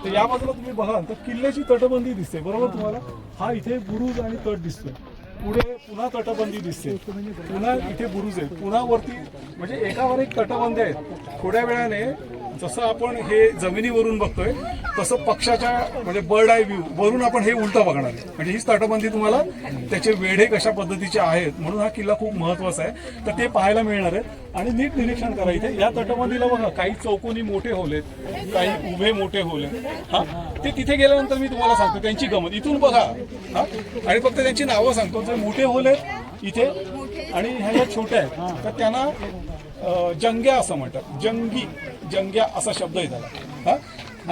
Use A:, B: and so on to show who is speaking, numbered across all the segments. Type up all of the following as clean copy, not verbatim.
A: तर या बाजूला तुम्ही बघाल तर किल्ल्याची तटबंदी दिसते बरोबर तुम्हाला. हा इथे बुरुज आणि तट दिसतोय. पुढे पुन्हा तटबंदी दिसते. पुन्हा इथे बुरुज आहे. पुन्हा वरती म्हणजे एकावर एक तटबंदी आहेत. थोड्या वेळाने जसं आपण हे जमिनीवरून बघतोय तसं पक्षाच्या म्हणजे बर्ड आय व्ह्यू वरून आपण हे उलटं बघणार आहे. म्हणजे हीच तटबंदी तुम्हाला त्याचे वेढे कशा पद्धतीचे आहेत म्हणून हा किल्ला खूप महत्वाचा आहे. तर ते पाहायला मिळणार आहे. आणि नीट निरीक्षण करा इथे या तटबंदीला बघा काही चौकोनी मोठे होलेत, काही उभे मोठे होलेत. हा ते तिथे गेल्यानंतर मी तुम्हाला सांगतो त्यांची गमत. इथून बघा हा आणि फक्त त्यांची नावं सांगतो. जे मोठे होलेत इथे आणि ह्या छोट्या आहेत तर त्यांना जंग्या असं म्हणतात. जंग्या असा शब्द आहे त्याला. हा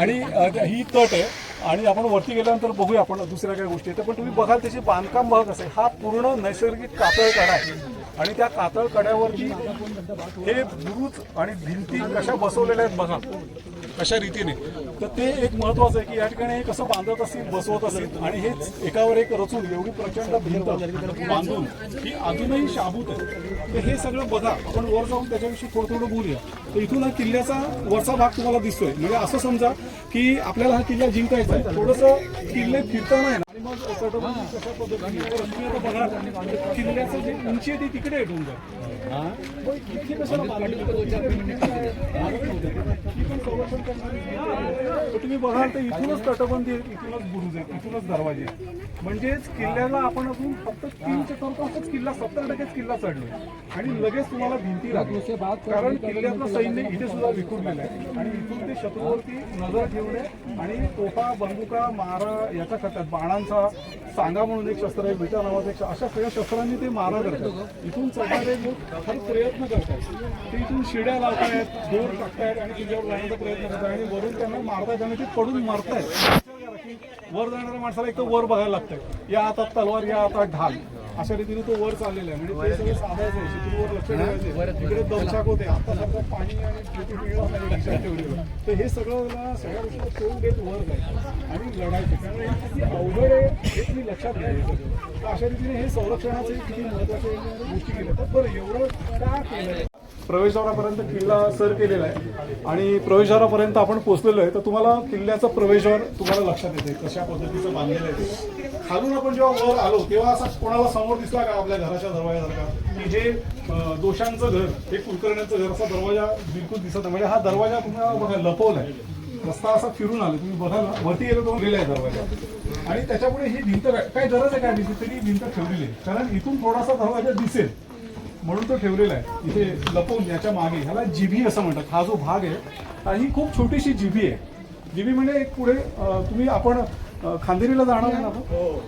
A: आणि ही तट आहे. आणि आपण वरती गेल्यानंतर बघूया आपण दुसऱ्या काही गोष्टी आहेत. पण तुम्ही बघाल त्याचे बांधकाम भाग असेल. हा पूर्ण नैसर्गिक कातळ कडा आहे आणि त्या कातळ कड्यावरती हे बुरुज आणि भिंती कशा बसवलेल्या आहेत बघा कशा रीतीने. तर ते एक महत्वाचं आहे की या ठिकाणी कसं बांधत असतील बसवत असतील आणि हेच एकावर एक रचून एवढी प्रचंड भिंत बांधून ही अजूनही शाबूत आहे. तर हे सगळं बघा आपण वर जाऊन त्याच्याविषयी थोडं बोलूया. तर इथून हा किल्ल्याचा वरचा भाग तुम्हाला दिसतोय. म्हणजे असं समजा की आपल्याला हा किल्ला जिंकायचा आहे. थोडंसं किल्ले फिरताना आहे आणि मग तटबंदी कशा पद्धतीने बघा किल्ल्याचं जे उंची आहे ती तिकडे आहे डोंगर. तुम्ही बघाल तर इथूनच तटबंदी आहे, इथूनच बुरुज आहे, इथूनच दरवाजे आहेत. म्हणजेच किल्ल्याला आपण अजून फक्त 3 चतुर्थांशच किल्ला 70% किल्ला चढलोय आणि लगेच तुम्हाला भिंती लागली. कारण किल्ल्यातलं सैन्य इथे सुद्धा विखुरलेलं आहे आणि इथून ते शत्रूवरती नजर ठेवणे आणि तोफा बंदुका मारा याचा करतात. बाणांचा सांगा म्हणून एक शस्त्र आहे, विटा नावाचं एक अशा सगळ्या शस्त्रांनी ते मारा करतात. इथून चढणारे लोक फार प्रयत्न करतात. ते इथून शिड्या लावतायत, दोर टाकतायत आणि तिच्यावर जाण्याचा प्रयत्न करतात आणि वरून त्यांना मारतायत आणि ते पडून मारतायत. वर जाणाऱ्या माणसाला एक तर वर बघायला लागतंय. या हातात तलवार या हातात ढाल अशा रीतीने तो वर चाललेला आहे. म्हणजे ते सगळं साधायचं आहे. शत्रूवर लक्ष ठेवायचे. तिकडे दमछाक होते. आता सध्या पाणी आणि शेती पिळलं नाही लक्षात ठेवलेलं. तर हे सगळं सगळ्या गोष्टी तोंड देत वर जायचं आणि लढायचं. त्यामुळे हे किती अवघड आहे हे तुम्ही लक्षात घ्यायचं. तर अशा रीतीने हे संरक्षणाचे किती महत्वाचे गोष्टी केल्या. तर बरं एवढं का केलं. प्रवेशद्वारापर्यंत किल्ला सर केलेला आहे आणि प्रवेशद्वारापर्यंत आपण पोहोचलेलो आहे. तर तुम्हाला किल्ल्याचं प्रवेशद्वार तुम्हाला लक्षात येते कशा पद्धतीचं बांधलेलं आहे. खालून आपण जेव्हा वर आलो तेव्हा असा कोणाला समोर दिसला का आपल्या घराच्या दरवाजासारखा की जे दोषांचं घर हे कुलकर्ण्यांचं घर असा दरवाजा बिलकुल दिसत नाही. म्हणजे हा दरवाजा तुम्हाला बघा लपवलाय. रस्ता असा फिरून आला तुम्ही बघाल ना वरती गेलो तो गेलाय दरवाजा आणि त्याच्यापुढे ही भिंत काय गरज आहे काय दिसते तरी भिंत ठेवलेली आहे. कारण इथून थोडासा दरवाजा दिसेल म्हणून तो ठेवलेला आहे इथे लपवून. याच्या मागे ह्याला जिभी असं म्हणतात. हा जो भाग आहे ही खूप छोटीशी जिभी आहे. जिभी म्हणजे एक पुढे तुम्ही आपण खांदेरीला जाणार आहे ना आपण.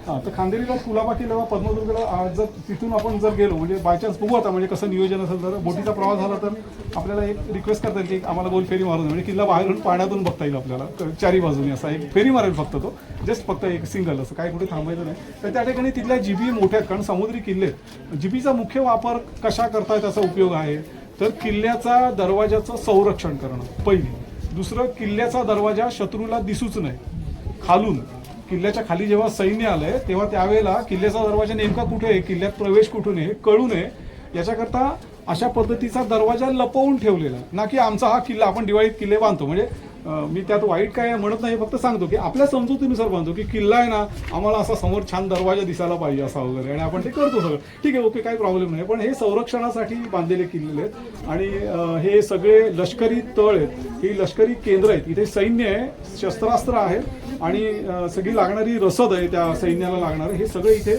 A: हां तर खांदेरीला कुलाबाटीला किंवा पद्मदुर्गला जर तिथून आपण जर गेलो म्हणजे बायचान्स बघू आता म्हणजे कसं नियोजन असेल तर बोटीचा प्रवास झाला तर आपल्याला एक रिक्वेस्ट करता येईल की आम्हाला गोल फेरी मारून म्हणजे किल्ला बाहेरून पाण्यातून बघता येईल आपल्याला चारी बाजूनी असा एक फेरी मारेल फक्त तो जस्ट फक्त एक सिंगल असं काही कुठे थांबायचं नाही. तर त्या ठिकाणी तिथल्या जिबी मोठ्या आहेत कारण समुद्री किल्ले आहेत. जिबीचा मुख्य वापर कशा करतायत त्याचा उपयोग आहे तर किल्ल्याचा दरवाजाचं संरक्षण करणं पहिली. दुसरं किल्ल्याचा दरवाजा शत्रूला दिसूच नाही. खालून किल्ल्याच्या खाली जेव्हा सैन्य आलंय तेव्हा त्यावेळेला किल्ल्याचा दरवाजा नेमका कुठे आहे किल्ल्यात प्रवेश कुठून आहे कळू नये याच्याकरता अशा पद्धतीचा दरवाजा लपवून ठेवलेला. ना की आमचा हा किल्ला आपण दिवाळीत किल्ले बांधतो म्हणजे मी त्यात वाईट काय म्हणत नाही फक्त सांगतो की आपल्या समजुतीनुसार बांधतो की किल्ला आहे ना आम्हाला असा समोर छान दरवाजा दिसायला पाहिजे असा वगैरे आणि आपण ते करतो सगळं ठीक आहे ओके काही प्रॉब्लेम नाही. पण हे संरक्षणासाठी बांधलेले किल्ले आहेत आणि हे सगळे लष्करी तळ आहेत. ही लष्करी केंद्र आहेत. इथे सैन्य आहे शस्त्रास्त्र आहेत आणि सगळी लागणारी रसद आहे त्या सैन्याला लागणार हे सगळे इथे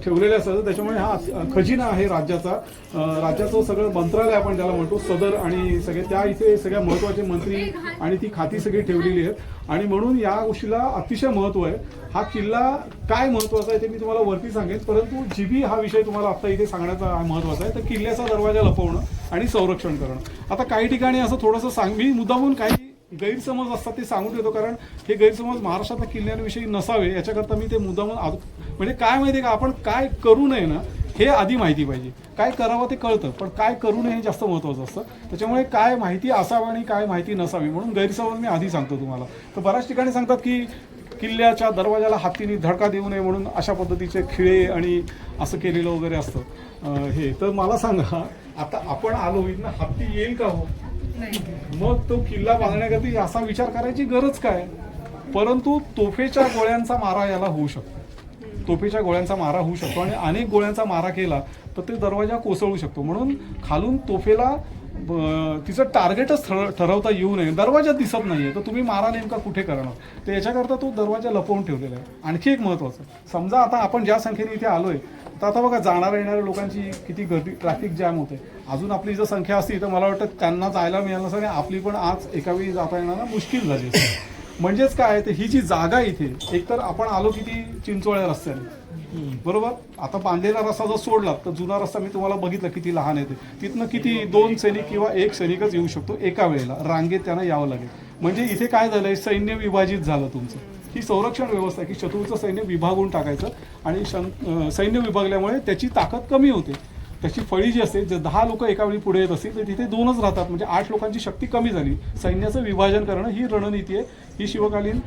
A: ठेवलेले असतात. त्याच्यामुळे हा खजिना आहे राज्याचं सगळं मंत्रालय आपण त्याला म्हणतो सदर आणि सगळे त्या इथे सगळ्या महत्त्वाचे मंत्री आणि ती खाती सगळी ठेवलेली आहेत आणि म्हणून या गोष्टीला अतिशय महत्त्व आहे. हा किल्ला काय महत्त्वाचा आहे ते मी तुम्हाला वरती सांगेन परंतु जिबी हा विषय तुम्हाला आता इथे सांगण्याचा महत्त्वाचा आहे. तर किल्ल्याचा दरवाजा लपवणं आणि संरक्षण करणं. आता काही ठिकाणी असं थोडंसं मी मुद्दामून काही गैरसमज असतात ते सांगून देतो कारण हे गैरसमज महाराष्ट्रातल्या किल्ल्यांविषयी नसावे याच्याकरता मी ते मुद्दामून म्हणजे काय माहिती आहे का आपण काय करू नये ना हे आधी माहिती पाहिजे. काय करावं ते कळतं पण काय करू नये हे जास्त महत्त्वाचं असतं. त्याच्यामुळे काय माहिती असावं आणि काय माहिती नसावी म्हणून गैरसमज मी आधी सांगतो तुम्हाला. तर बऱ्याच ठिकाणी सांगतात की किल्ल्याच्या दरवाजाला हत्तीने धडका देऊ नये म्हणून अशा पद्धतीचे खिळे आणि असं केलेलं वगैरे असतं हे. तर मला सांगा आता आपण आलो इथनं हत्ती येईल का हो. मग तो किल्ला बांधण्याकरता असा विचार करायची गरज काय परंतु तोफेच्या गोळ्यांचा मारा याला होऊ शकतो. तोफेच्या गोळ्यांचा मारा होऊ शकतो आणि अनेक गोळ्यांचा मारा केला तर ते दरवाजा कोसळू शकतो. म्हणून खालून तोफेला तिचं टार्गेटच ठरवता येऊ नये. दरवाजा दिसत नाहीये तर तुम्ही मारा नेमका कुठे करणार, तर याच्याकरता तो दरवाजा लपवून ठेवलेला आहे. आणखी एक महत्त्वाचं, समजा आता आपण ज्या संख्येने इथे आलोय तर आता बघा जाणाऱ्या येणाऱ्या लोकांची किती गर्दी, ट्रॅफिक जॅम होते. अजून आपली जर संख्या असती तर मला वाटतं त्यांना जायला मिळालं नसतं आणि आपली पण आज एका वेळी जाता येणार मुश्किल झाली असते. म्हणजेच काय, तर ही जी जागा इथे एकतर आपण आलो किती चिंचोळ्या रस्त्याने, बरोबर. आता बांधलेला रस्ता जर सोडला तर जुना रस्ता मी तुम्हाला बघितलं किती लहान आहे ते, तिथनं किती 2 सैनिक किंवा 1 सैनिकच येऊ शकतो एका वेळेला, रांगेत त्यांना यावं लागेल. म्हणजे इथे काय झालंय, सैन्य विभाजित झालं तुमचं. ही संरक्षण व्यवस्था आहे की शत्रूचं सैन्य विभागून टाकायचं आणि सैन्य विभागल्यामुळे त्याची ताकद कमी होते. त्याची फळी जी असते, जर 10 लोक एका वेळी पुढे येत असतील तर तिथे 2च राहतात, म्हणजे 8 लोकांची शक्ती कमी झाली. सैन्याचं विभाजन करणं ही रणनीती आहे, ही शिवकालीन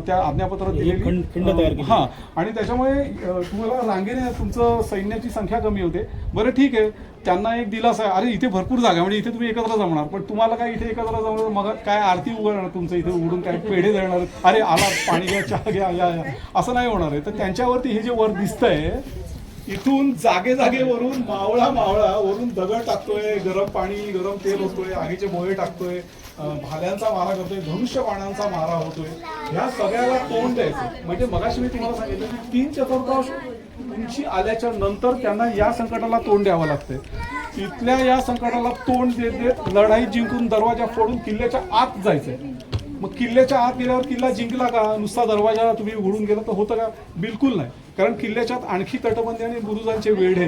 A: त्या आज्ञापत्रात दिलेली. हां, आणि त्याच्यामुळे तुम्हाला रांगेने तुमचं सैन्याची संख्या कमी होते. बरं ठीक आहे, त्यांना एक दिलासा आहे, अरे इथे भरपूर जागा म्हणजे इथे तुम्ही एकत्र जमणार, पण तुम्हाला काय इथे एकत्र जमणार, मग काय आरती उघडणार तुमचं इथे उघडून, काय पेढे देणार, अरे आला पाणी घ्या, चहा घ्या, या असं नाही होणार आहे. तर त्यांच्यावरती हे जे वर दिसतंय, इथून जागेवरून मावळा वरून दगड टाकतोय, गरम पाणी गरम तेल होतोय, आगीचे बोळे टाकतोय, भाल्यांचा मारा करतोय, धनुष्य बाणांचा मारा होतोय. ह्या सगळ्याला तोंड द्यायचं. म्हणजे मगाशी मी तुम्हाला सांगितलं की 3/4 उंची आल्याच्या नंतर त्यांना या संकटाला तोंड द्यावं लागतंय. इथल्या या संकटाला तोंड देत लढाई जिंकून दरवाजा फोडून किल्ल्याच्या आत जायचंय. मग किल्ल्याच्या आत गेल्यावर किल्ला जिंकला का, नुसता दरवाजा तुम्ही उघडून गेला तर होतं का, बिलकुल नाही. कारण किल्ल्याच्यात आणखी तटबंदी आणि बुरुजांचे वेढे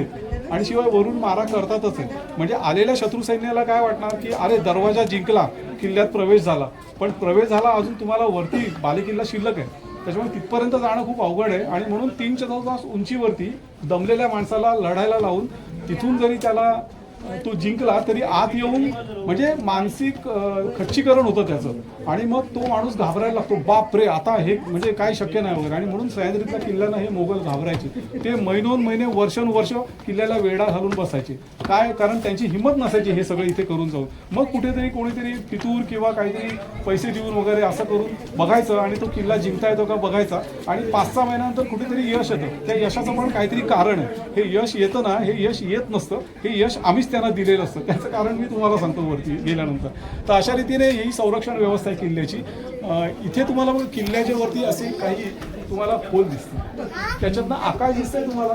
A: आणि शिवाय वरून मारा करतातच आहे. म्हणजे आलेल्या शत्रू सैन्याला काय वाटणार की अरे दरवाजा जिंकला, किल्ल्यात प्रवेश झाला, पण प्रवेश झाला अजून तुम्हाला वरती बालेकिल्ला शिल्लक आहे. त्याच्यामुळे तिथपर्यंत जाणं खूप अवघड आहे. आणि म्हणून 3/4 उंचीवरती दमलेल्या माणसाला लढायला लावून तिथून जरी त्याला तो जिंकला तरी आत येऊन म्हणजे मानसिक खच्चीकरण होतं त्याचं. आणि मग तो माणूस घाबरायला लागतो, बाप रे आता हे म्हणजे काय शक्य नाही वगैरे. आणि म्हणून सह्याद्रीतल्या किल्ल्याला हे मोगल घाबरायचे. ते महिने वर्ष किल्ल्याला वेढा घालून बसायचे. काय, कारण त्यांची हिंमत नसायची हे सगळं इथे करून जाऊन. मग कुठेतरी कोणीतरी फितूर किंवा काहीतरी पैसे देऊन वगैरे असं करून बघायचं आणि तो किल्ला जिंकता येतो का बघायचा. आणि 5-6 महिन्यानंतर कुठेतरी यश येतं. त्या यशाचं पण काहीतरी कारण आहे. हे यश येतं ना, हे यश येत नसतं, हे यश आम्हीच त्यांना दिलेलं असतं. त्याचं कारण मी तुम्हाला सांगतो वरती गेल्यानंतर. तर अशा रीतीने ही संरक्षण व्यवस्था आहे किल्ल्याची. इथे तुम्हाला मग किल्ल्याच्या वरती असे काही तुम्हाला होल दिसते, त्याच्यातनं आकाश दिसतंय तुम्हाला.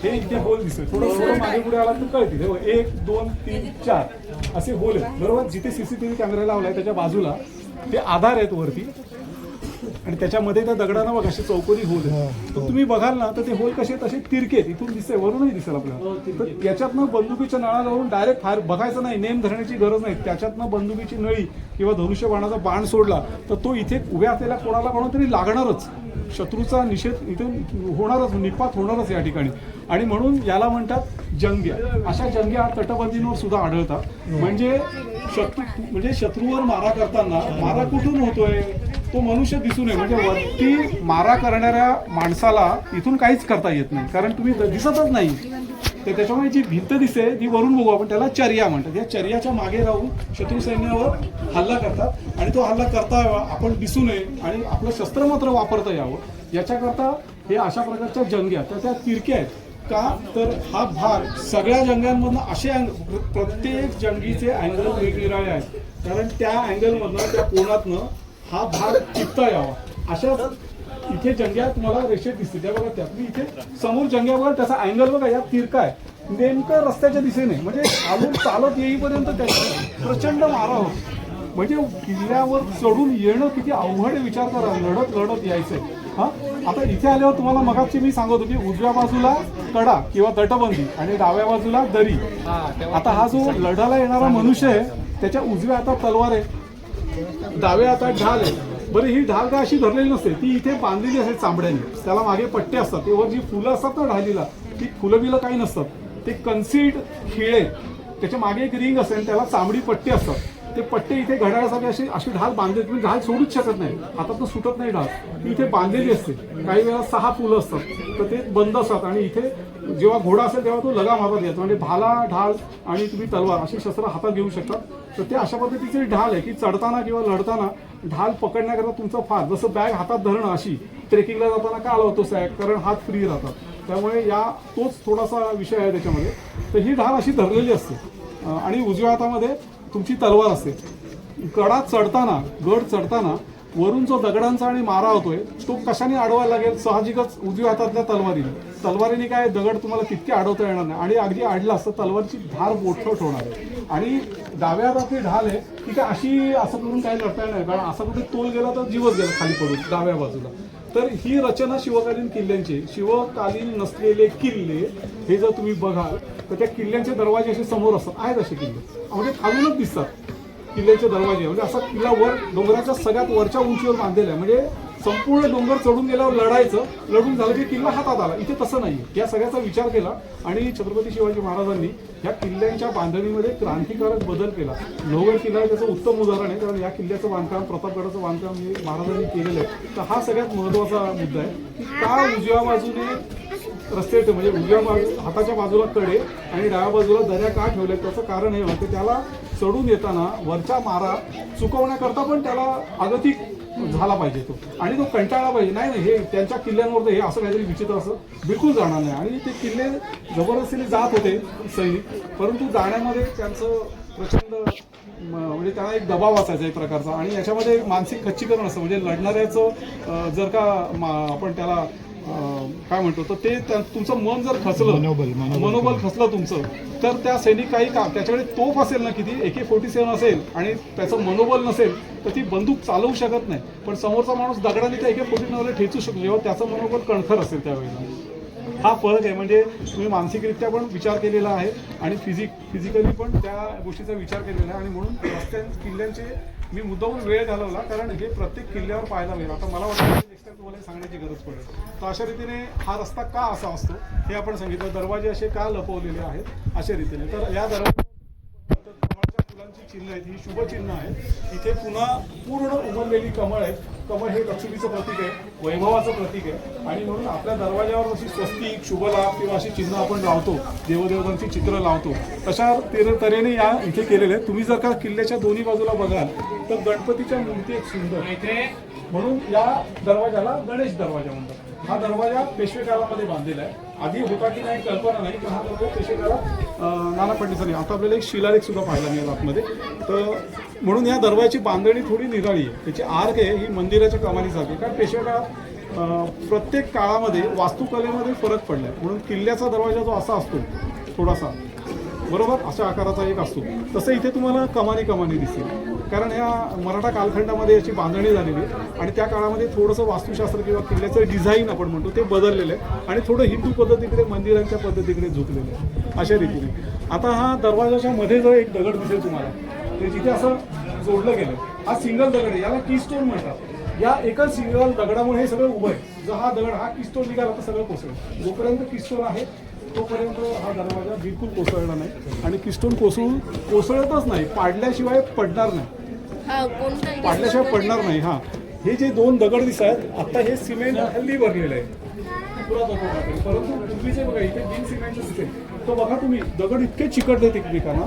A: हे इथे होल दिसतोय, थोडं मागे पुढे आला तर कळतील. 1, 2, 3, 4 असे होल आहेत, बरोबर. जिथे CCTV कॅमेरा लावलाय त्याच्या बाजूला ते आधार आहेत वरती आणि त्याच्यामध्ये त्या दगडांना बघा असे चौकोनी होल आहेत. तर तुम्ही बघाल ना तर ते होल कसे तसे तिरके आहेत, इथून दिसतंय, वरूनही दिसेल आपल्याला. तर याच्यातनं बंदुकीच्या नळा लावून डायरेक्ट फायर बघायचं नाही, नेम धरण्याची गरज नाही. त्याच्यातनं बंदुकीची नळी किंवा धनुष्य बाणाचा बाण सोडला तर तो इथे उभ्या असलेल्या कोणाला तरी लागणारच. शत्रूचा निषेध इथून होणारच, निपात होणारच या ठिकाणी. आणि म्हणून याला म्हणतात जंग्या. अशा जंग्या तटबंदींवर सुद्धा आढळतात. म्हणजे शत्रूवर मारा करताना मारा कुठून होतोय तो मनुष्य दिसू नये. म्हणजे वरती मारा करणाऱ्या माणसाला इथून काहीच करता येत नाही, कारण तुम्ही दिसतच नाही. तर त्याच्यामुळे जी भिंत दिसते ती वरून बघू आपण, त्याला चर्या म्हणतात. या चर्याच्या मागे राहून शत्रू सैन्यावर हल्ला करतात आणि तो हल्ला करता यावा, आपण दिसू नये आणि आपलं शस्त्र मात्र वापरता यावं याच्याकरता हे अशा प्रकारच्या जंग्या त्या तिरक्या आहेत. का तर हा भाग सगळ्या जंग्यांमधनं असे प्रत्येक जंगीचे अँगल वेगवेगळे आहेत, कारण त्या अँगलमधनं त्या कोणातनं हा भाग टिपता यावा. अशा इथे जंग्या तुम्हाला रेषेत दिसते त्या बघा. त्यातली इथे समोर जंग्या बघा, त्याचा अँगल बघा, या तिरका आहे नेमकं रस्त्याच्या दिशेने. म्हणजे चालून चालत येईपर्यंत त्याचा प्रचंड मारा होतो. म्हणजे किल्ल्यावर चढून येणं किती अवघड आहे विचार करा, लढत यायचंय. हा, आता इथे आल्यावर तुम्हाला मगाची मी सांगत होती उजव्या बाजूला कडा किंवा तटबंदी आणि डाव्या बाजूला दरी. आता हा जो लढायला येणारा मनुष्य आहे त्याच्या उजव्या हातात तलवार आहे, डाव्या हातात ढाल आहे. बरं, ही ढाल काय अशी धरलेली नसते, ती इथे बांधलेली असते चांबड्याने. त्याला मागे पट्टे असतात, ते वर जी फुलं असतात ना ढालीला, ती फुलं बिलं काही नसतात, ते कन्सीड खिळे. त्याच्या मागे एक रिंग असेल, त्याला चांबडी पट्टे असतात. ते पट्टे इथे घड्याळासारखे अशी अशी ढाल बांधले, तुम्ही ढाल सोडूच शकत नाही, हातातून सुटत नाही ढाल, ती इथे बांधलेली असते. काही वेळा 6 फुलं असतात तर ते बंद असतात आणि इथे जेव्हा घोडा असेल तेव्हा तो लगाम हातात घ्यायचा, म्हणजे भाला, ढाल आणि तुम्ही तलवार अशी शस्त्र हातात घेऊ शकता. तर ते अशा पद्धतीची ढाल आहे की चढताना किंवा लढताना ढाल पकडण्याकरता तुमचं फार, जसं बॅग हातात धरणं अशी ट्रेकिंगला जाताना का लावतो सॅग, कारण हात फ्री राहतात, त्यामुळे तोच थोडासा विषय आहे त्याच्यामध्ये. तर ही ढाल अशी धरलेली असते आणि उजव्या हातामध्ये तुमची तलवार असते. गडात चढताना, गड चढताना वरून जो दगडांचा आणि मारा होतोय तो कशाने अडवायला लागेल, साहजिकच उजव्या हातातल्या तलवारीने काय दगड तुम्हाला तितके अडवता येणार नाही आणि अगदी अडला असतं तलवारची धार बोटफट होणार आहे. आणि डाव्या हातातली ढाल आहे ती काय अशी असं करून काही लढता येणार, कारण असा कुठे तोल गेला तर जीवच गेला खाली पडून डाव्या बाजूला. तर ही रचना शिवकालीन किल्ल्यांची, शिवकालीन नसलेले किल्ले हे जर तुम्ही बघाल तर त्या किल्ल्यांचे दरवाजे असे समोर असतात, आहेत असे किल्ले म्हणजे खालूनच दिसतात किल्ल्याचे दरवाजे. म्हणजे असा किल्ला वर डोंगराच्या सगळ्यात वरच्या उंचीवर बांधलेला आहे, म्हणजे संपूर्ण डोंगर चढून गेल्यावर लढायचं, लढून झालं की किल्ला हातात आला. इथे तसं नाही. या सगळ्याचा विचार केला आणि छत्रपती शिवाजी महाराजांनी या किल्ल्यांच्या बांधणीमध्ये क्रांतिकारक बदल केला. लोहगड किल्ला त्याचं उत्तम उदाहरण आहे, कारण या किल्ल्याचं बांधकाम, प्रतापगडाचं बांधकाम हे महाराजांनी केलेलं आहे. तर हा सगळ्यात महत्त्वाचा मुद्दा आहे की का उजव्या बाजूने रस्ते, म्हणजे उजव्या हाताच्या बाजूला कडे आणि डाव्या बाजूला दऱ्या का ठेवल्या, त्याचं कारण हे होतं त्याला चढून येताना वरचा मारा चुकवण्याकरता पण त्याला अगतिक झाला पाहिजे तो, आणि तो कंटाळला पाहिजे. नाही हे त्यांच्या किल्ल्यांवर हे असं काहीतरी विचित्र असं बिलकुल जाणार नाही. आणि ते किल्ले जबरदस्तीने जात होते सैनिक, परंतु जाण्यामध्ये त्यांचं प्रचंड म्हणजे त्यांना एक दबाव असायचा एक प्रकारचा, आणि याच्यामध्ये मानसिक खच्चीकरण असतं. म्हणजे लढणाऱ्याचं जर का आपण त्याला काय म्हणतो तर ते तुमचं मन जर खचलं, मनोबल खचलं तुमचं, तर त्या सैनिक काही काम, त्याच्याकडे तोफ असेल ना किती AK-47 असेल आणि त्याचं मनोबल नसेल तर ती बंदूक चालवू शकत नाही. पण समोरचा माणूस दगडाने त्या AK-47 ठेचू शकतो जेव्हा त्याचं मनोबल कणखर असेल त्यावेळेला. हा फरक आहे. म्हणजे तुम्ही मानसिकरित्या पण विचार केलेला आहे आणि फिजिकली पण त्या गोष्टीचा विचार केलेला आहे. आणि म्हणून किल्ल्यांचे मी मुद्दामून वेळ घालवला, कारण हे प्रत्येक किल्ल्यावर पाहायला मिळेल. आता मला वाटतं तुम्हाला सांगण्याची गरज पडेल. तर अशा रीतीने हा रस्ता का असा असतो हे आपण सांगितलं, दरवाजे असे का लपवलेले आहेत अशा रीतीने. तर या दरवाजा कमळाच्या फुलांची चिन्ह आहेत, ही शुभचिन्ह आहेत. इथे पुन्हा पूर्ण उमललेली कमळ आहेत. कमळ हे लक्ष्मीचं प्रतीक आहे, वैभवाचं प्रतीक आहे. आणि म्हणून आपल्या दरवाजावर अशी स्वस्तिक, शुभलाभ किंवा अशी चिन्ह आपण लावतो, देवदेवतांची चित्र लावतो, तशा तऱ्हेने या इथे केलेले आहेत. तुम्ही जर का किल्ल्याच्या दोन्ही बाजूला बघाल तर गणपतीच्या मूर्ती एक सुंदर इथे, म्हणून या दरवाजाला गणेश दरवाजा म्हणतात. हा दरवाजा पेशवे काळामध्ये बांधलेला आहे. आधी होता की नाही कल्पना नाही, पण हा दरवाजा पेशवे काळात नाना पंडितांनी, आता आपल्याला एक शिलालेख सुद्धा पाहायला मिळेल आतमध्ये. तर म्हणून या दरवाजाची बांधणी थोडी निराळी आहे. त्याची आर्क आहे ही मंदिराच्या कमानीसारखी, कारण पेशवे काळात प्रत्येक काळामध्ये वास्तुकलेमध्ये फरक पडलाय. म्हणून किल्ल्याचा दरवाजा जो असा असतो थोडासा बरोबर अशा आकाराचा एक असतो, तसं इथे तुम्हाला कमानी दिसेल, कारण ह्या मराठा कालखंडामध्ये याची बांधणी झालेली आहे. आणि त्या काळामध्ये थोडंसं वास्तुशास्त्र किंवा किल्ल्याचं डिझाईन आपण म्हणतो ते बदललेलं आहे आणि थोडं हिंदू पद्धतीकडे, मंदिरांच्या पद्धतीकडे झुकलेलं आहे अशा रीतीने. आता हा दरवाजाच्या मध्ये जो एक दगड दिसेल तुम्हाला, ते जिथे असं जोडलं गेलं, हा सिंगल दगड आहे, याला कीस्टोन म्हणतात. या एकच सिंगल दगडामुळे हे सगळं उभं आहे. जर हा दगड हा कीस्टोन निघाला तर सगळं कोसळेल. जोपर्यंत कीस्टोन आहे तोपर्यंत हा दरवाजा बिलकुल कोसळला नाही, आणि कीस्टोन कोसळतच नाही, पाडल्याशिवाय पडणार नाही, पाडल्याशिवाय पडणार नाही. हा हे जे 2 दगड दिसत आहेत आता हे सिमेंट हल्ली भरलेलं आहे परंतु पूर्वीचे बघा इथे बिन सिमेंटचं दिसेल. तो बघा तुम्ही दगड इतके चिकटलेत एकमेकांना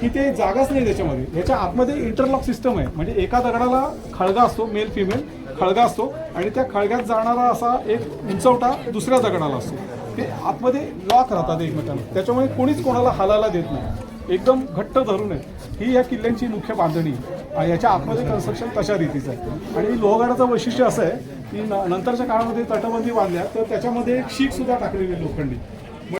A: की ते जागाच नाही त्याच्यामध्ये. ह्याच्या आतमध्ये इंटरलॉक सिस्टम आहे, म्हणजे एका दगडाला खळगा असतो, मेल फिमेल खळगा असतो, आणि त्या खळग्यात जाणारा असा एक उंचवटा दुसऱ्या दगडाला असतो. ते आतमध्ये लॉक राहतात एकमेकांना, त्याच्यामुळे कोणीच कोणाला हालायला देत नाही, एकदम घट्ट धरून आहे. ही या किल्ल्यांची मुख्य बांधणी आहे. याच्या आतमध्ये कन्स्ट्रक्शन तशा रीतीचं आहे. आणि लोहगडाचं वैशिष्ट्य असं आहे की नंतरच्या काळामध्ये तटबंदी बांधल्या तर त्याच्यामध्ये एक शीख सुद्धा टाकलेली लोखंडी,